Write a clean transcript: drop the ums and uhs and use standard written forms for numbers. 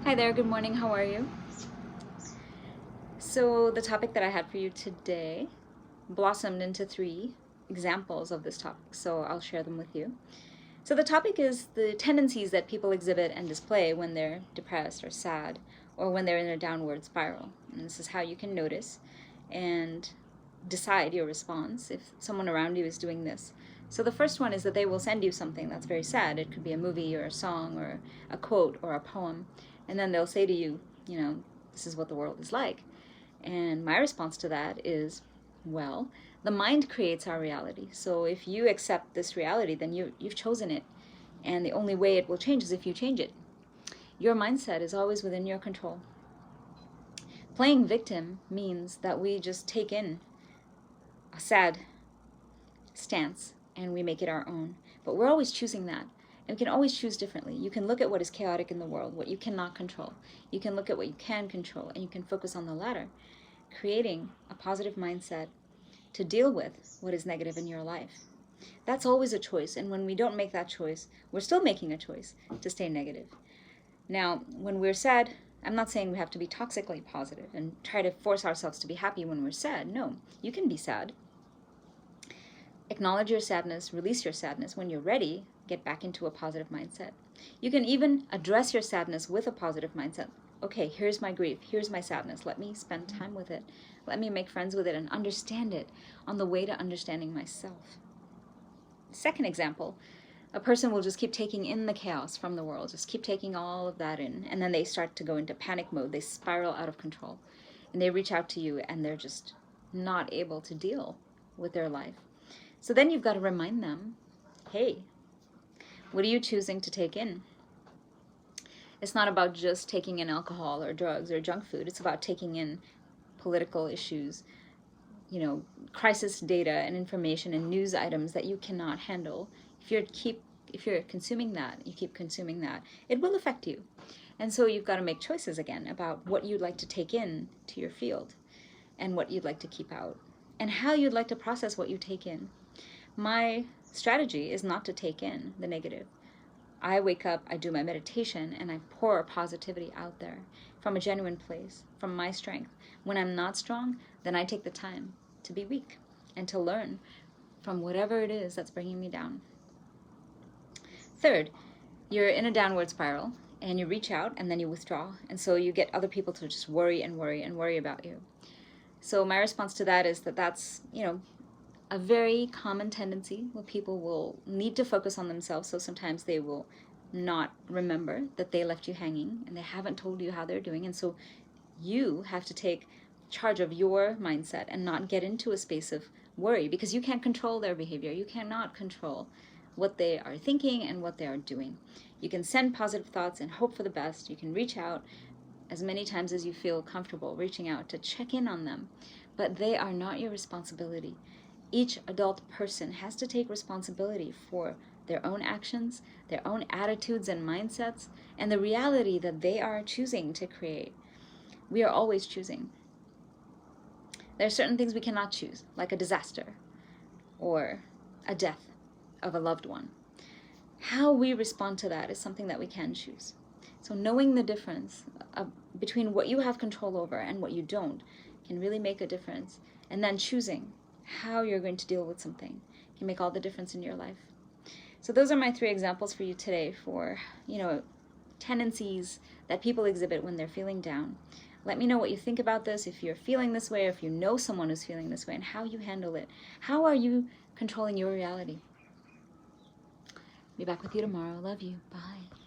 Hi there, good morning, how are you? So, the topic that I had for you today blossomed into three examples of this topic, so I'll share them with you. So, the topic is the tendencies that people exhibit and display when they're depressed or sad or when they're in a downward spiral. And this is how you can notice and decide your response if someone around you is doing this. So, the first one is that they will send you something that's very sad. It could be a movie or a song or a quote or a poem. And then they'll say to you, this is what the world is like. And my response to that is, well, the mind creates our reality. So if you accept this reality, then you've chosen it. And the only way it will change is if you change it. Your mindset is always within your control. Playing victim means that we just take in a sad stance and we make it our own. But we're always choosing that. And we can always choose differently. You can look at what is chaotic in the world, what you cannot control. You can look at what you can control, and you can focus on the latter, creating a positive mindset to deal with what is negative in your life. That's always a choice, and when we don't make that choice, we're still making a choice to stay negative. Now, when we're sad, I'm not saying we have to be toxically positive and try to force ourselves to be happy when we're sad. No, you can be sad. Acknowledge your sadness, release your sadness. When you're ready, get back into a positive mindset. You can even address your sadness with a positive mindset. Okay, here's my grief, here's my sadness. Let me spend time with it. Let me make friends with it and understand it on the way to understanding myself. Second example, a person will just keep taking in the chaos from the world, just keep taking all of that in, and then they start to go into panic mode. They spiral out of control, and they reach out to you, and they're just not able to deal with their life. So then you've got to remind them, hey, what are you choosing to take in? It's not about just taking in alcohol or drugs or junk food. It's about taking in political issues, crisis data and information and news items that you cannot handle. If you're consuming that, you keep consuming that, it will affect you. And so you've got to make choices again about what you'd like to take in to your field and what you'd like to keep out and how you'd like to process what you take in. My strategy is not to take in the negative. I wake up, I do my meditation, and I pour positivity out there from a genuine place, from my strength. When I'm not strong, then I take the time to be weak and to learn from whatever it is that's bringing me down. Third, you're in a downward spiral and you reach out and then you withdraw. And so you get other people to just worry and worry and worry about you. So my response to that is that that's, a very common tendency where people will need to focus on themselves. So sometimes they will not remember that they left you hanging and they haven't told you how they're doing. And so you have to take charge of your mindset and not get into a space of worry because you can't control their behavior. You cannot control what they are thinking and what they are doing. You can send positive thoughts and hope for the best. You can reach out as many times as you feel comfortable reaching out to check in on them, but they are not your responsibility. Each adult person has to take responsibility for their own actions, their own attitudes and mindsets, and the reality that they are choosing to create. We are always choosing. There are certain things we cannot choose, like a disaster or a death of a loved one. How we respond to that is something that we can choose. So knowing the difference between what you have control over and what you don't can really make a difference. And then choosing how you're going to deal with something can make all the difference in your life. So those are my three examples for you today for, tendencies that people exhibit when they're feeling down. Let me know what you think about this, if you're feeling this way, or if you know someone who's feeling this way, and how you handle it. How are you controlling your reality? Be back with you tomorrow. Love you. Bye.